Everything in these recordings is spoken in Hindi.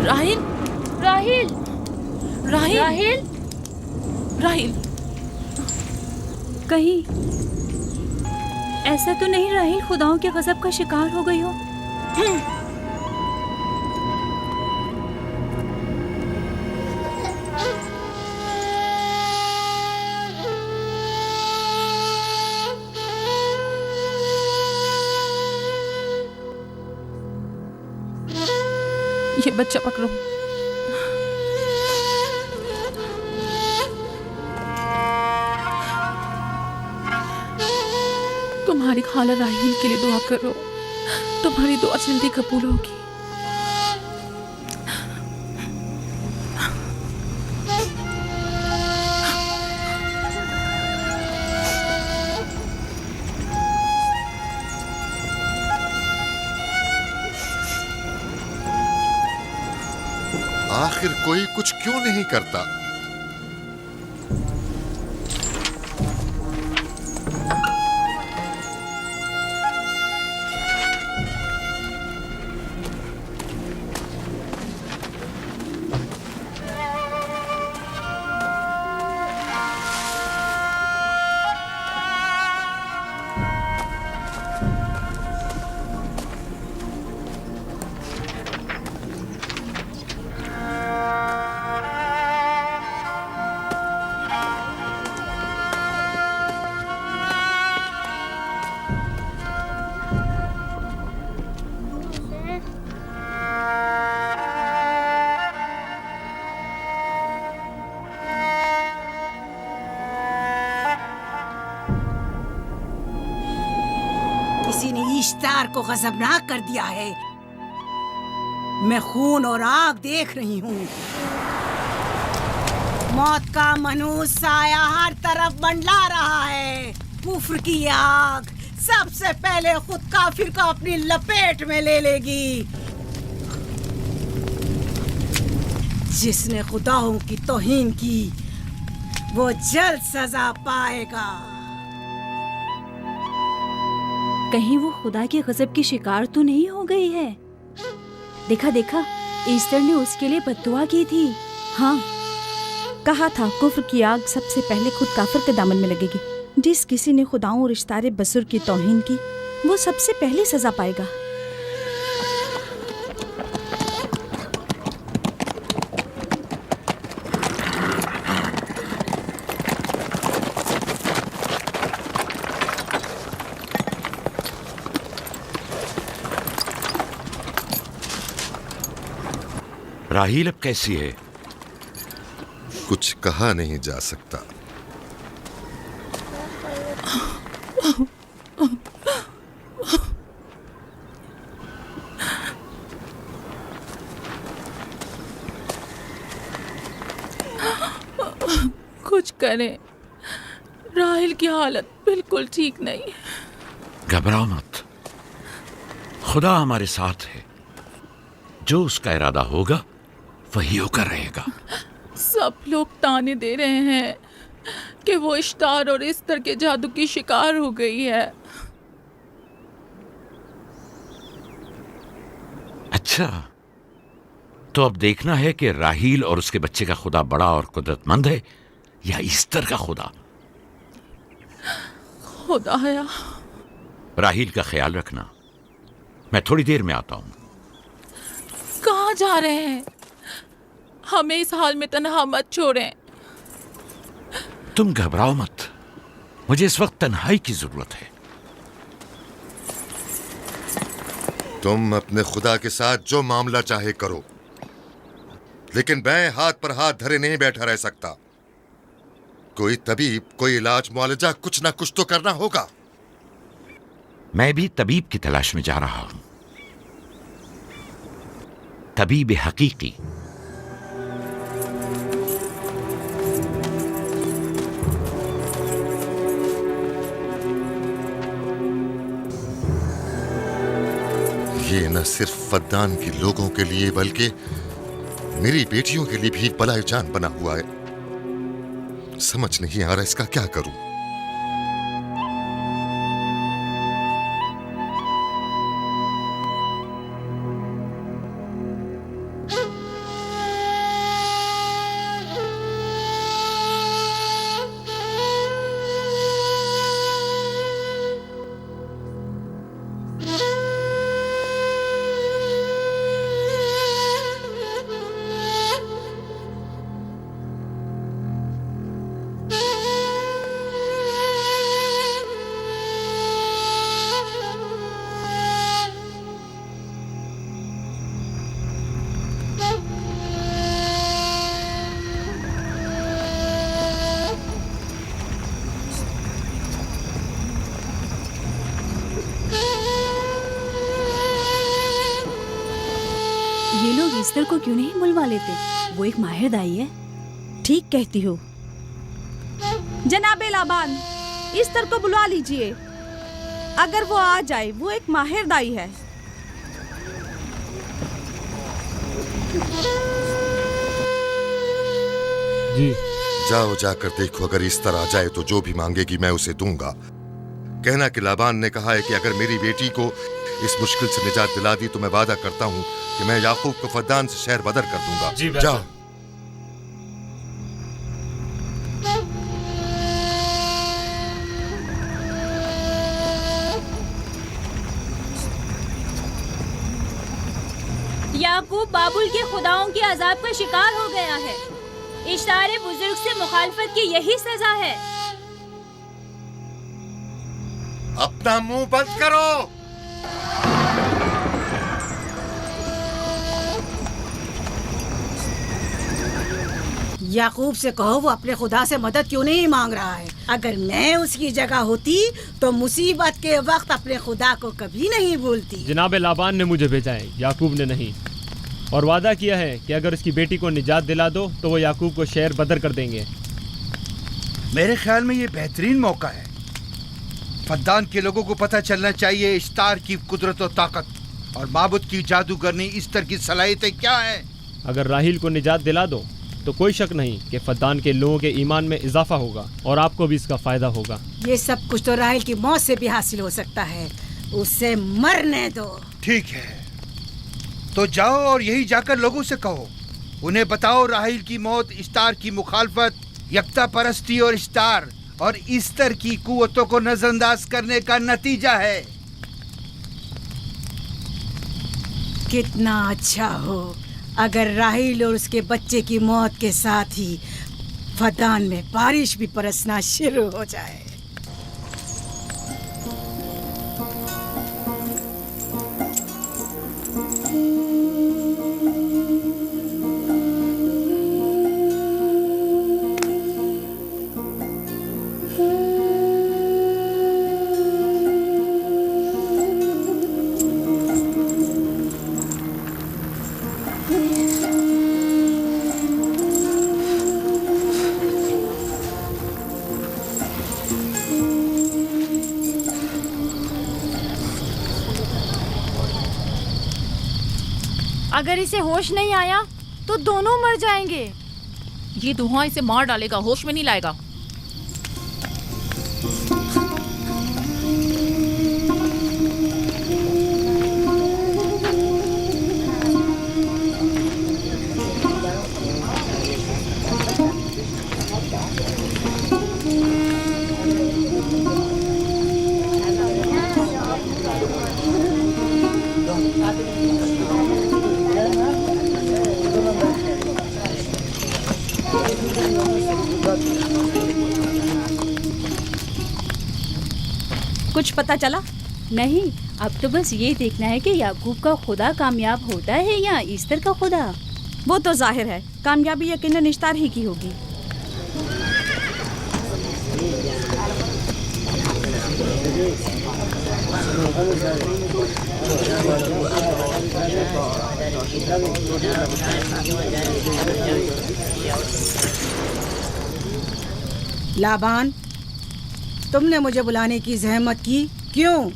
राहिल, राहिल, राहिल, राहिल, राहिल। कहीं ऐसा तो नहीं राहिल खुदाओं के गजब का शिकार हो गई हो? ये बच्चा पकड़ो। तुम्हारी खाला राहील के लिए दुआ करो, तुम्हारी दुआ जल्दी कबूल होगी। आखिर कोई कुछ क्यों नहीं करता? किसी ने इश्तार को गजबनाक कर दिया है। मैं खून और आग देख रही हूँ। मौत का मनहूस साया हर तरफ मंडला रहा है। कुफ्र की आग सबसे पहले खुद काफिर को अपनी लपेट में ले लेगी। जिसने खुदाओं की तौहीन की वो जल्द सजा पाएगा। कहीं वो खुदा के गजब की शिकार तो नहीं हो गई है? देखा देखा, ईस्टर ने उसके लिए बद्दुआ की थी। हाँ, कहा था कुफ्र की आग सबसे पहले खुद काफिर के दामन में लगेगी। जिस किसी ने खुदाओं और इश्तारे बसुर की तौहीन की वो सबसे पहले सजा पाएगा। राहील अब कैसी है? कुछ कहा नहीं जा सकता। कुछ करें, राहिल की हालत बिल्कुल ठीक नहीं है। घबराओ मत, खुदा हमारे साथ है। जो उसका इरादा होगा वही होकर रहेगा। सब लोग ताने दे रहे हैं कि वो इश्तार और इस्तर के जादू की शिकार हो गई है। अच्छा, तो अब देखना है कि राहील और उसके बच्चे का खुदा बड़ा और कुदरतमंद है या ईस्टर का खुदा। खुदाया, राहील का ख्याल रखना। मैं थोड़ी देर में आता हूं। कहाँ जा रहे हैं? हमें इस हाल में तन्हा मत छोड़ें। तुम घबराओ मत, मुझे इस वक्त तन्हाई की जरूरत है। तुम अपने खुदा के साथ जो मामला चाहे करो, लेकिन मैं हाथ पर हाथ धरे नहीं बैठा रह सकता। कोई तबीब, कोई इलाज मुआलजा, कुछ ना कुछ तो करना होगा। मैं भी तबीब की तलाश में जा रहा हूं। तबीब हकीकी। ये न सिर्फ फद्दान के लोगों के लिए बल्कि मेरी बेटियों के लिए भी बलाए जान बना हुआ है। समझ नहीं आ रहा इसका क्या करूं। ये लोग ईस्टर को क्यों नहीं बुलवा लेते? वो एक माहिर दाई है। ठीक कहती हो। जनाबे लाबान, ईस्टर को बुला लीजिए। अगर वो आ जाए, वो एक माहिर दाई है। जी जाओ, जाकर देखो, अगर इस तरह आ जाए तो जो भी मांगेगी मैं उसे दूंगा। कहना कि लाबान ने कहा है कि अगर मेरी बेटी को इस मुश्किल से निजात दिला दी तो मैं वादा करता हूँ कि मैं याकूब को फद्दान से शहर बदर कर दूंगा। जी, जाओ। याकूब बाबुल के खुदाओं के अजाब का शिकार हो गया है। इश्तारे बुजुर्ग से मुखालफत की यही सजा है। अपना मुंह बंद करो। याकूब से कहो वो अपने खुदा से मदद क्यों नहीं मांग रहा है। अगर मैं उसकी जगह होती तो मुसीबत के वक्त अपने खुदा को कभी नहीं भूलती। जनाब लाबान ने मुझे भेजा है, याकूब ने नहीं। और वादा किया है कि अगर उसकी बेटी को निजात दिला दो तो वो याकूब को शहर बदर कर देंगे। मेरे ख्याल में ये बेहतरीन मौका है। फद्दान के लोगों को पता चलना चाहिए इश्तार की कुदरत और ताकत और माबुद की जादूगरनी इश्तर की सलाहियतें क्या है। अगर राहील को निजात दिला दो तो कोई शक नहीं कि फद्दान के लोगों के ईमान में इजाफा होगा और आपको भी इसका फायदा होगा। ये सब कुछ तो राहिल की मौत से भी हासिल हो सकता है। उसे मरने दो। ठीक है, तो जाओ और यही जाकर लोगों से कहो, उन्हें बताओ राहील की मौत इश्तार की मुखालफत, यकता परस्ती और इश्तार और इस्तर की कुव्वतों को नजरअंदाज करने का नतीजा है। कितना अच्छा हो अगर राहील और उसके बच्चे की मौत के साथ ही फद्दान में बारिश भी बरसना शुरू हो जाए। अगर इसे होश नहीं आया तो दोनों मर जाएंगे। ये धुआं इसे मार डालेगा, होश में नहीं लाएगा। कुछ पता चला? नहीं, अब तो बस ये देखना है कि याकूब का खुदा कामयाब होता है या ईस्टर का खुदा। वो तो जाहिर है कामयाबी यकीनन इश्तार ही की होगी। लाबान, तुमने मुझे बुलाने की जहमत की क्यों?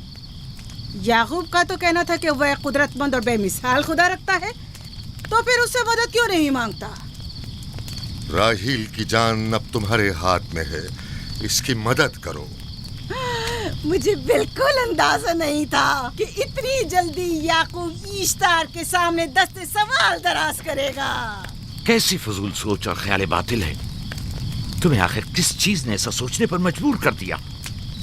याकूब का तो कहना था कि वह कुदरतमंद और बेमिसाल खुदा रखता है, तो फिर उससे मदद क्यों नहीं मांगता? राहील की जान अब तुम्हारे हाथ में है, इसकी मदद करो। मुझे बिल्कुल अंदाजा नहीं था कि इतनी जल्दी याकूब इश्तार के सामने दस्ते सवाल दराज करेगा। कैसी फजूल सोच और ख्याल बातिल है। तुम्हें आखिर किस चीज ने ऐसा सोचने पर मजबूर कर दिया?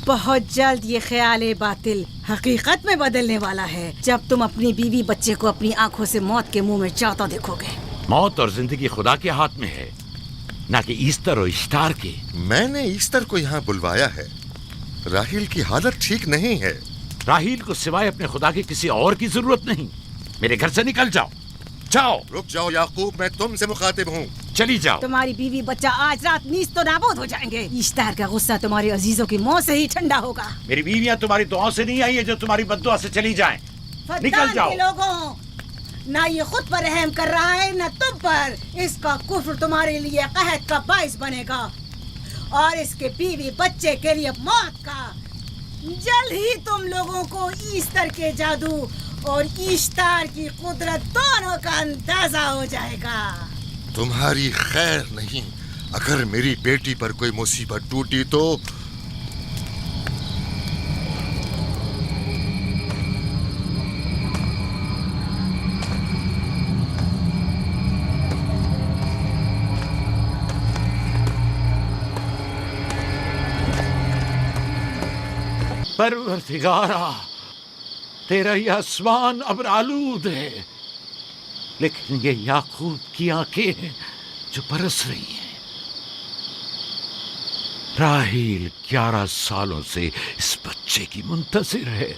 बहुत जल्द ये ख्याल बातिल हकीकत में बदलने वाला है, जब तुम अपनी बीवी बच्चे को अपनी आंखों से मौत के मुंह में जाता देखोगे। मौत और जिंदगी खुदा के हाथ में है, ना कि ईस्टर और इश्तार के। मैंने ईस्टर को यहाँ बुलवाया है। राहील की हालत ठीक नहीं है। राहील को सिवाय अपने खुदा के किसी और की जरूरत नहीं। मेरे घर से निकल जाओ। जाओ। रुक जाओ याकूब, मैं तुमसे मुखातिब हूँ। चली जाओ। तुम्हारी बीवी बच्चा आज रात नीज तो नाबूद हो जाएंगे। इश्तार का गुस्सा तुम्हारे अजीजों की मौत से ही ठंडा होगा। मेरी बीवियां तुम्हारी दुआओं से नहीं आई है जो तुम्हारी बद्दुआ से चली जाएं। निकल जाओ। लोगों, ना ये खुद पर रहम कर रहा है ना तुम पर। इसका कुफ्र तुम्हारे लिए कहत का बाइस बनेगा और इसके बीवी बच्चे के लिए मौत का। जल्द ही तुम लोगों को ईस्टर के जादू और ईश्तार की कुदरत दोनों का अंदाजा हो जाएगा। तुम्हारी खैर नहीं। अगर मेरी बेटी पर कोई मुसीबत टूटी तो परवरदिगारा, तेरा ये आसमान अब आलूद है, लेकिन ये याकूब की आंखें हैं जो बरस रही हैं। राहील 11 सालों से इस बच्चे की मुंतजिर है।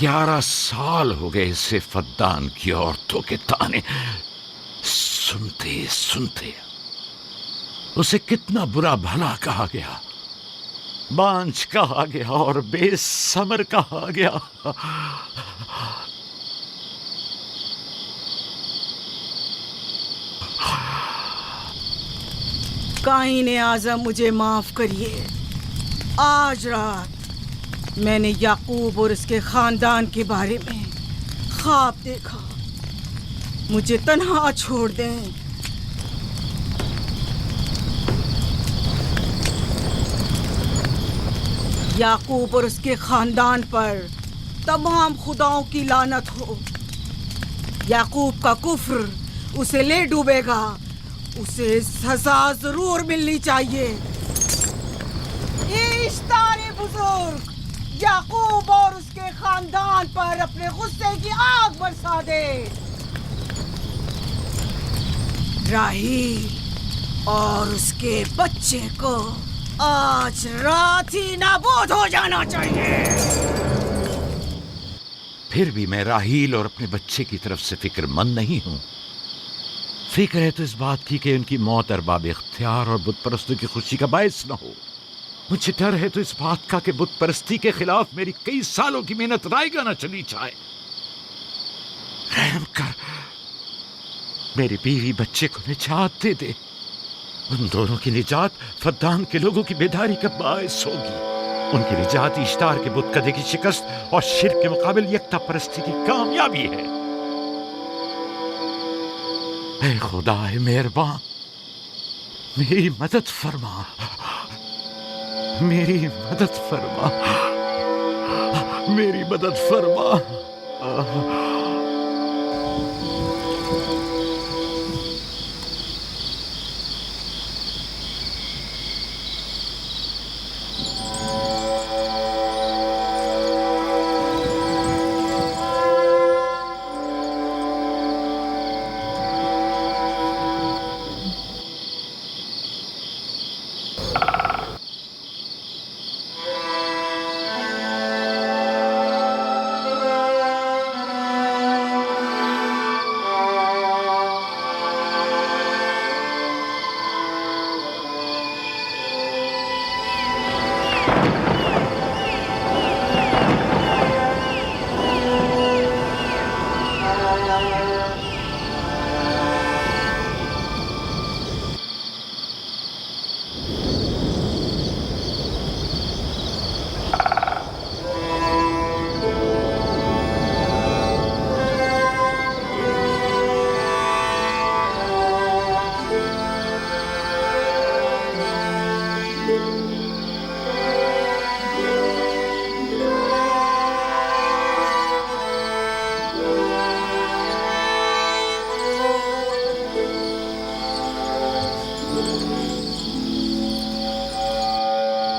11 साल हो गए इसे फद्दान की औरतों के ताने सुनते सुनते। उसे कितना बुरा भला कहा गया, बांझ कहा गया और बेसमर कहा गया। काईने आज़म, मुझे माफ करिए। आज रात मैंने याकूब और उसके खानदान के बारे में ख्वाब देखा। मुझे तन्हा छोड़ दें। याकूब और उसके खानदान पर तमाम खुदाओं की लानत हो। याकूब का कुफ्र उसे ले डूबेगा। उसे सजा जरूर मिलनी चाहिए। इश्तारे बुजुर्ग, याकूब और उसके खानदान पर अपने गुस्से की आग बरसा दे। राहील और उसके बच्चे को आज रात ही नाबूद हो जाना चाहिए। फिर भी मैं राहील और अपने बच्चे की तरफ से फिक्रमंद नहीं हूं। फिक्र है तो इस बात की कि उनकी मौत अरबाब इख्तियार और बुत परस्तों की खुशी का बायस न हो। मुझे डर है तो इस बात का कि बुत परस्ती के खिलाफ मेरी कई सालों की मेहनत रायगा न चली जाए। रहम कर, मेरी बीवी बच्चे को निजात दे दे। उन दोनों की निजात फद्दान के लोगों की बेदारी का बायस होगी। उनकी निजात इश्तार के बुत कदे की शिकस्त और शिर्क के मुकाबिल यकता परस्ती की कामयाबी है। ऐ खुदा मेहरबान, मेरी मदद फरमा, मेरी मदद फरमा, मेरी मदद फरमा।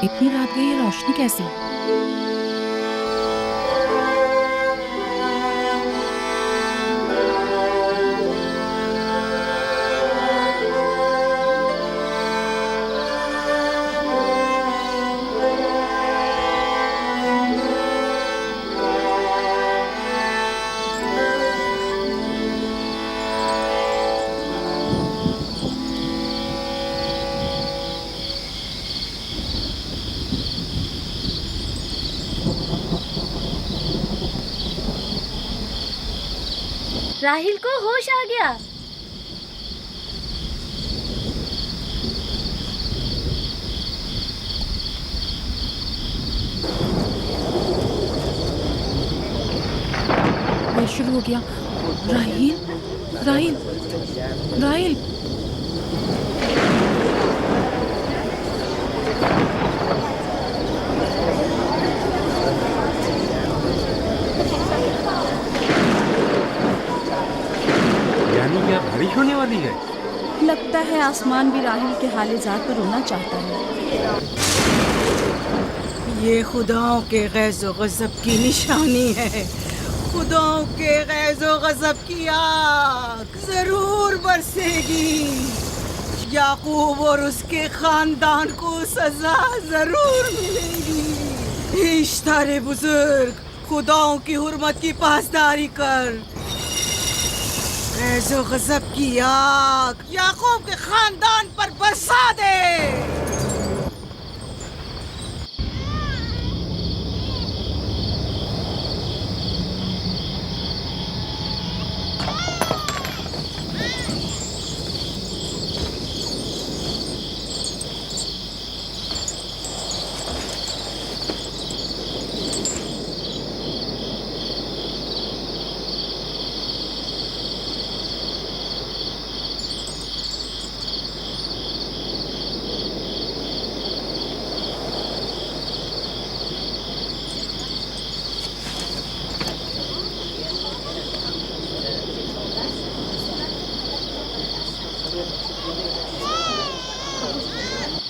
इतनी रात गई, ये रोशनी कैसी? राहिल को होश आ गया। ये शुरू हो गया। राहिल, राहिल, राहिल। यानी क्या बारिश होने वाली है? लगता है आसमान भी राहिल के हाले ज़ात पर रोना चाहता है। ये खुदाओं के गैज़ो गज़ब की निशानी है। खुदाओं के गैज़ो गज़ब की आग जरूर बरसेगी। याकूब और उसके खानदान को सजा जरूर मिलेगी। इश्तारे बुजुर्ग, खुदाओं की हुर्मत की पासदारी कर। गैज़ो गज़ब की आग याकूब के खानदान पर बरसा दे।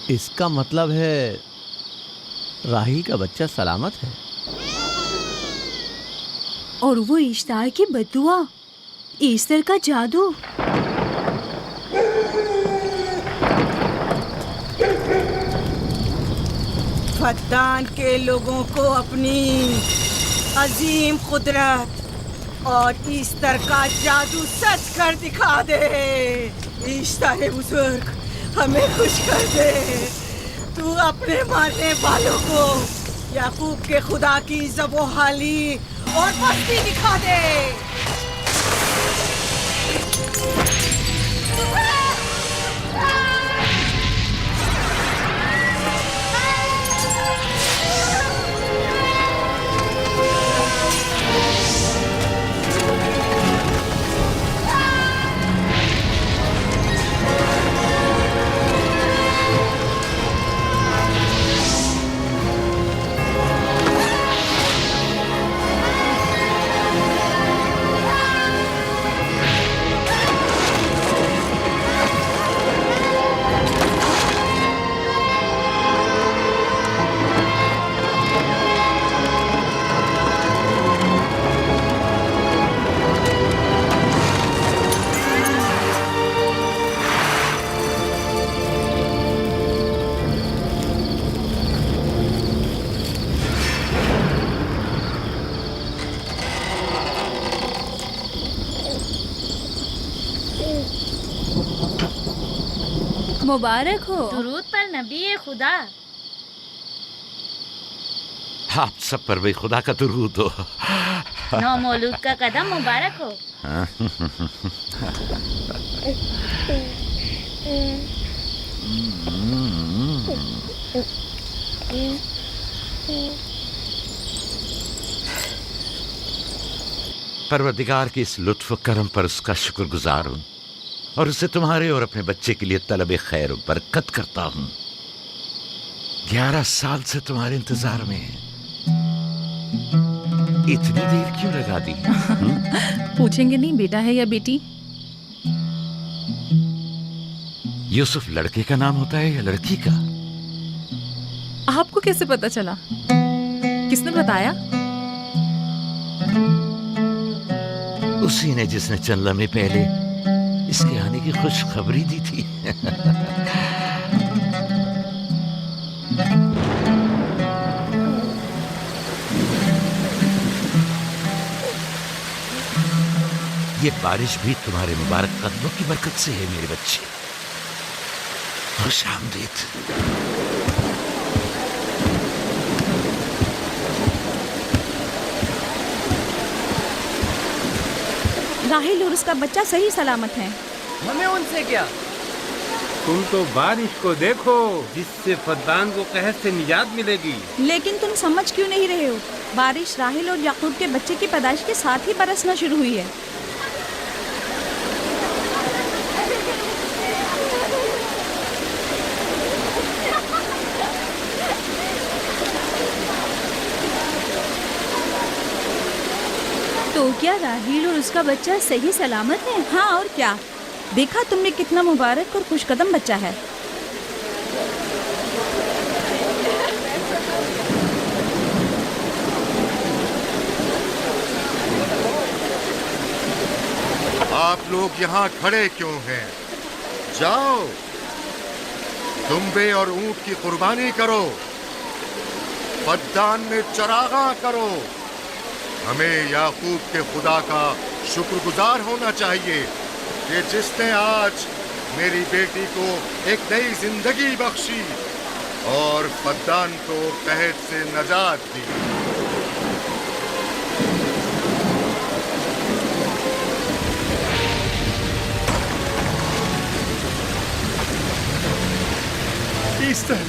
इसका मतलब है राहिल का बच्चा सलामत है। और वो इश्तार की बद्दुआ, ईस्टर का जादू। फद्दान के लोगों को अपनी अजीम कुदरत और ईस्टर का जादू सच कर दिखा दे। ईस्टर बुजुर्ग, हमें खुश कर दे। तू अपने मारने वालों को याकूब के खुदा की ज़बोहाली और मस्ती दिखा दे। मुबारक हो। दुरूद पर नबी खुदा। आप सब पर भी खुदा का दुरूद हो। नौ मौलूद का कदम मुबारक हो। परवरदिगार की इस लुत्फ करम पर उसका शुक्रगुजार हूँ और उसे तुम्हारे और अपने बच्चे के लिए तलब खैर और बरकत करता हूँ। 11 साल से तुम्हारे इंतजार में है। इतनी देर क्यों लगा दी? पूछेंगे नहीं बेटा है या बेटी? यूसुफ लड़के का नाम होता है या लड़की का? आपको कैसे पता चला? किसने बताया? उसी ने जिसने चंद लम्हे पहले इसके आने की खुशखबरी दी थी। ये बारिश भी तुम्हारे मुबारक कदमों की बरकत से है मेरे बच्चे। खुश आमदीद। राहिल और उसका बच्चा सही सलामत हैं। हमें उनसे क्या? तुम तो बारिश को देखो, जिससे फद्दान को कहर से निजात मिलेगी। लेकिन तुम समझ क्यों नहीं रहे हो? बारिश राहिल और याकूब के बच्चे की पैदाइश के साथ ही बरसना शुरू हुई है। तो क्या राहिल और उसका बच्चा सही सलामत है? हाँ, और क्या? देखा तुमने कितना मुबारक और खुशकदम बच्चा है। आप लोग यहाँ खड़े क्यों हैं? जाओ, दुम्बे और ऊंट की कुर्बानी करो, फद्दान में चरागा करो। हमें याकूब के खुदा का शुक्रगुजार होना चाहिए कि जिसने आज मेरी बेटी को एक नई जिंदगी बख्शी और फद्दान को कहर से नजात दी। Easter,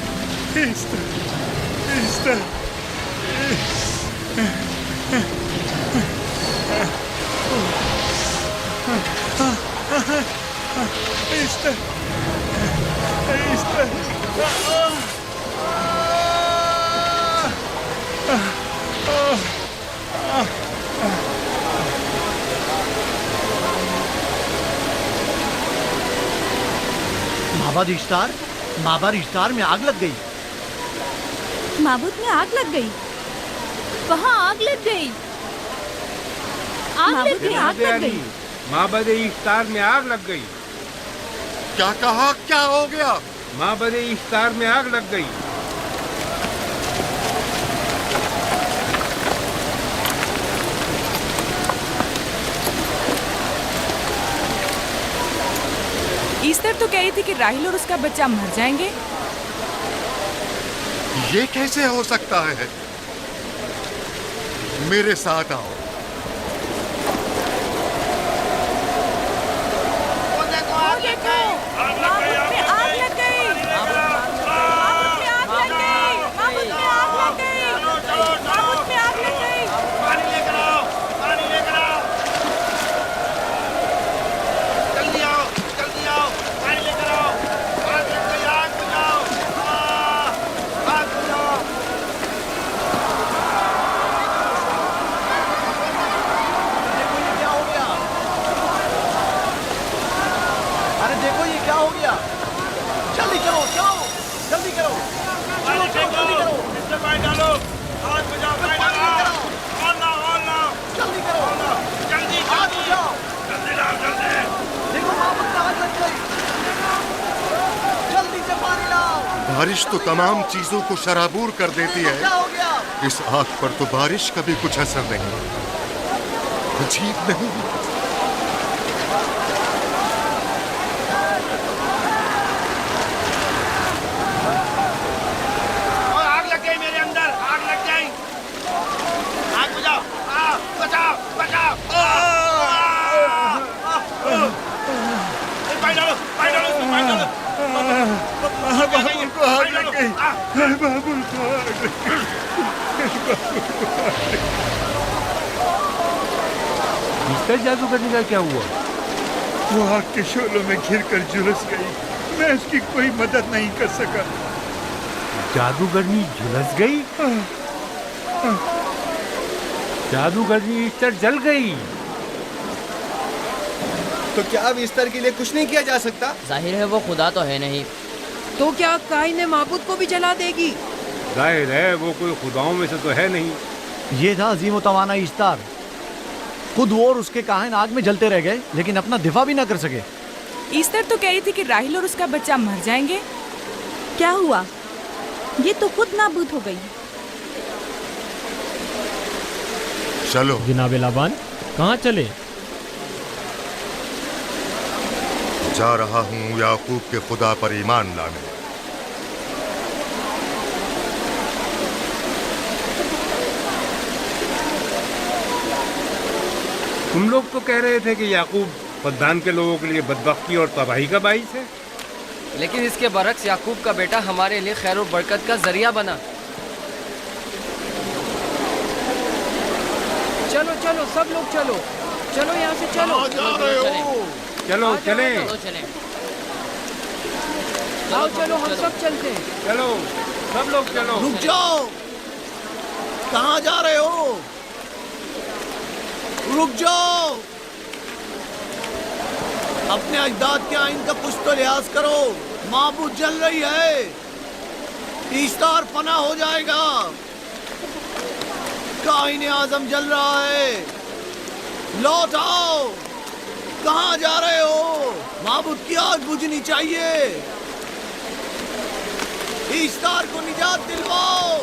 Easter, Easter. Easter, Easter. माबाद इश्तार में आग लग गई। माबूद में आग लग गई। वहाँ आग लग गई। माबूद में आग लग गई। माबद इफ्तार में आग लग गई। क्या कहा? क्या हो गया? माबद इफ्तार में आग लग गई। ईस्टर तो कह रही थी कि राहिल और उसका बच्चा मर जाएंगे। ये कैसे हो सकता है? मेरे साथ आओ। बारिश तो तमाम चीजों को शराबूर कर देती है। इस आग पर तो बारिश का भी कुछ असर नहीं। अजीब नहीं? आग लग गई मेरे अंदर, आग लग गई। आग बुझाओ, बचाओ, बचाओ। पानी डालो, पानी डालो, पानी डालो। बाबुल को आग लग गई। बाबुल को आग लग गई। मिस्टर जादूगरनी का क्या हुआ? वो आग के शोलों में घिरकर झुलस गई। मैं उसकी कोई मदद नहीं कर सका। जादूगरनी झुलस गई? जादूगरनी ईस्टर जल गई। तो क्या अब ईस्टर के लिए कुछ नहीं किया जा सकता? जाहिर है वो खुदा तो है नहीं। तो क्या काइन माबूद को भी जला देगी? जाहिर है वो कोई खुदाओं में से तो है नहीं। ये था अजीम तवाना ईस्टर। खुद वो और उसके काहिन आग में जलते रह गए, लेकिन अपना दिफा भी ना कर सके। ईस्टर तो कह रही थी कि राहिल और उसका बच्चा मर जाएंगे। क्या हुआ? ये तो खुद नाबूद हो गई। चलो जनाब लाबान, कहाँ चले? जा रहा हूँ याकूब के खुदा पर ईमान लाने। तुम लोग तो कह रहे थे कि याकूब फद्दान के लोगों के लिए बदबख्ती और तबाही का बाइस है। लेकिन इसके बरक्स याकूब का बेटा हमारे लिए खैर और बरकत का जरिया बना। चलो चलो सब लोग चलो, चलो यहाँ से चलो। चलो चले, आओ चलो हम सब चलते हैं। चलो सब लोग चलो। रुक जाओ, कहाँ जा रहे हो? रुक जाओ, अपने अजदाद के आइन का कुछ तो लिहाज करो। माबूद जल रही है, ईस्तार फना हो जाएगा। काइन आजम जल रहा है, लौट आओ। कहाँ जा रहे हो? माबूद की आग बुझनी चाहिए। ईस्तार को निजात दिलवाओ,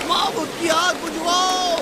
माबूद की आग बुझवाओ।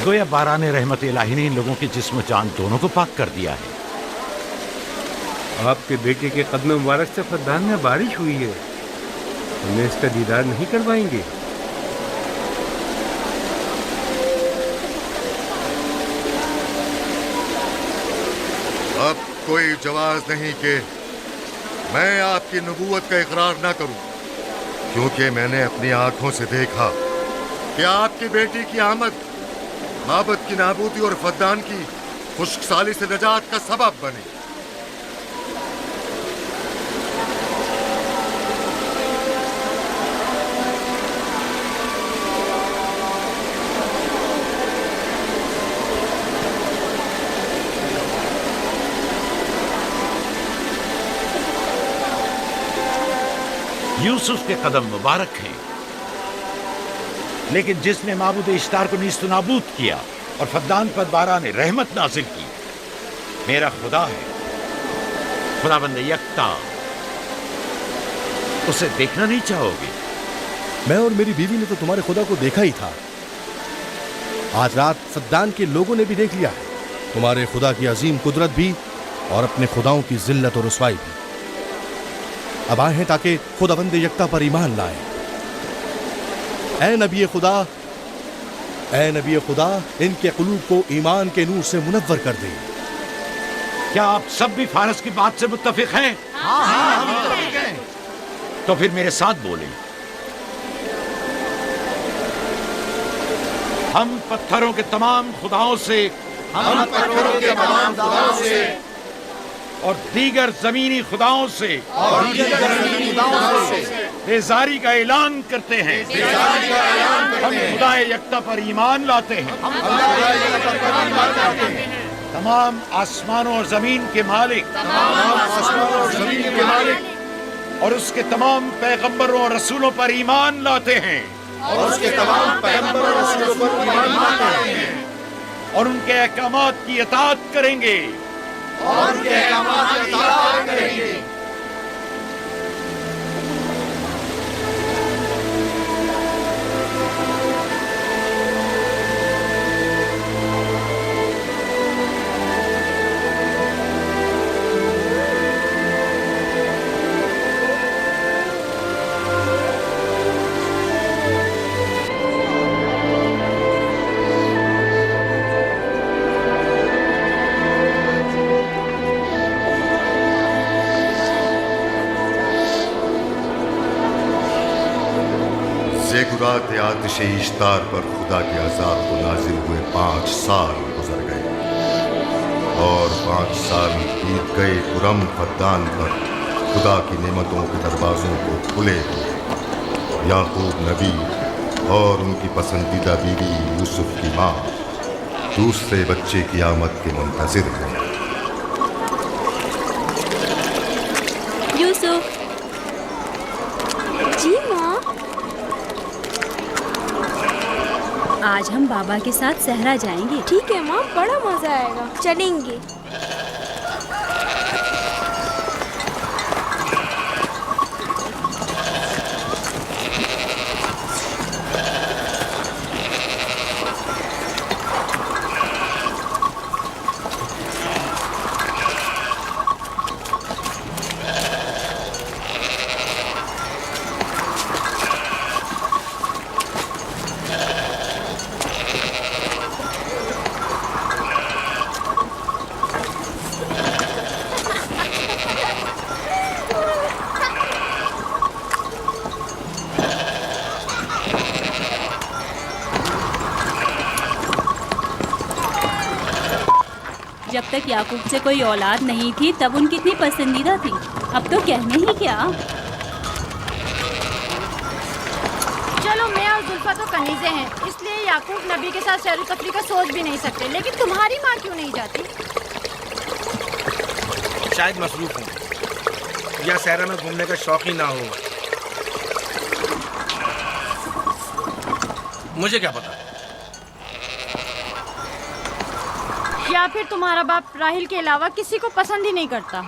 गोया बारान रहमत इलाही ने इन लोगों के जिस्म जान दोनों को पाक कर दिया है। आपके बेटे के कदम मुबारक से फद्दान में बारिश हुई है, हमें इसका दीदार नहीं करवाएंगे? अब कोई जवाज नहीं कि मैं आपकी नबूवत का इकरार ना करूं, क्योंकि मैंने अपनी आंखों से देखा कि आपकी बेटी की आमद माबद की नाबूदी और फद्दान की खुश्कसाली से नजात का सबब बनी। यूसुफ के कदम मुबारक हैं, लेकिन जिसने माबूद इश्तार को नीस्त नाबूद किया और फद्दान पर बारान रहमत नाजिल की, मेरा खुदा है, खुदाबंद यकता। उसे देखना नहीं चाहोगे? मैं और मेरी बीवी ने तो तुम्हारे खुदा को देखा ही था। आज रात फद्दान के लोगों ने भी देख लिया है तुम्हारे खुदा की अजीम कुदरत भी और अपने खुदाओं की जिल्लत और रुसवाई भी। अब आए हैं ताकि खुदाबंद यकता पर ईमान लाए। ऐ नबी खुदा, इनके कुलूब को ईमान के नूर से मुनव्वर कर दे। क्या आप सब भी फारस की बात से मुत्तफिक हैं? हाँ, हम मुत्तफिक हैं। तो फिर मेरे साथ बोलें। हम पत्थरों के तमाम खुदाओं से और दीगर जमीनी खुदाओं से बेजारी का ऐलान करते हैं। हम खुदा यकता पर ईमान लाते हैं। तमाम आसमानों और जमीन के मालिक और उसके तमाम पैगंबरों और रसूलों पर ईमान लाते हैं और उनके अहकामात की इताअत करेंगे। मुलाकात आतिश इश्तार पर खुदा के अज़ाब को नाजिल हुए 5 साल गुजर गए और 5 साल बीत गए कुरम फद्दान पर खुदा की नेमतों के दरवाज़ों को खुले हुए। याकूब नबी और उनकी पसंदीदा बीवी यूसुफ की माँ दूसरे बच्चे की आमद के मुंतज़िर हैं। यूसुफ। जी माँ। आज हम बाबा के साथ सहरा जाएंगे। ठीक है माँ, बड़ा मजा आएगा, चलेंगे। जब तक याकूब से कोई औलाद नहीं थी तब उनकी इतनी पसंदीदा थी, अब तो कहने ही क्या। चलो मैं और जुल्फा तो कनीज़े हैं, इसलिए याकूब नबी के साथ सैर तफरी का सोच भी नहीं सकते, लेकिन तुम्हारी माँ क्यों नहीं जाती? शायद मसरूफ हूँ या सहरा में घूमने का शौक ही ना हो, मुझे क्या पता। या फिर तुम्हारा बाप राहिल के अलावा किसी को पसंद ही नहीं करता।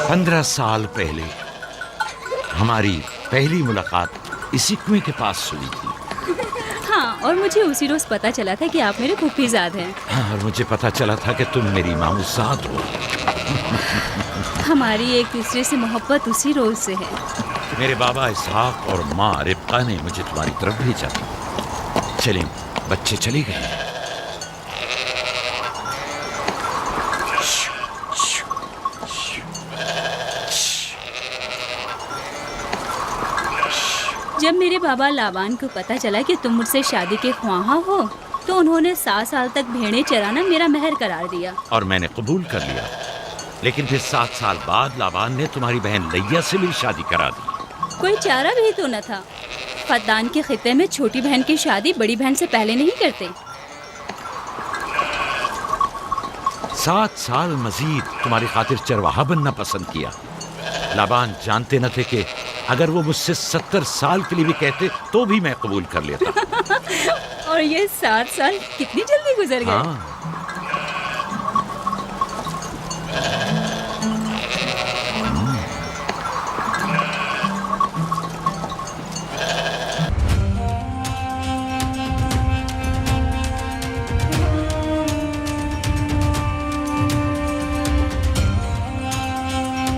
पंद्रह साल पहले हमारी पहली मुलाकात इसी कुएं के पास हुई थी। हाँ, और मुझे उसी रोज पता चला था कि आप मेरे फूफीजाद हैं। हाँ, और मुझे पता चला था कि तुम मेरी मामूजाद हो। हमारी एक दूसरे से मोहब्बत उसी रोज से है। मेरे बाबा इसहाक और माँ रिब्का ने मुझे तुम्हारी तरफ भेजा। चलें, बच्चे चले गए। जब मेरे बाबा लाबान को पता चला कि तुम मुझसे शादी के ख्वाहा हो, तो उन्होंने 7 साल तक भेड़ें चराना मेरा महर करार दिया। और मैंने कबूल कर लिया। लेकिन फिर 7 साल बाद लाबान ने तुम्हारी बहन लैया से मेरी शादी करा दी। कोई चारा भी तो न था। फद्दान के खित्ते में छोटी बहन की शादी बड़ी बहन से पहले नहीं करते। 7 साल मजीद तुम्हारी खातिर चरवाहा बनना पसंद किया। लाबान जानते न थे कि अगर वो मुझसे 70 साल के लिए भी कहते तो भी मैं कबूल कर लेता। और ये 7 साल कितनी जल्दी गुजर गए। हाँ,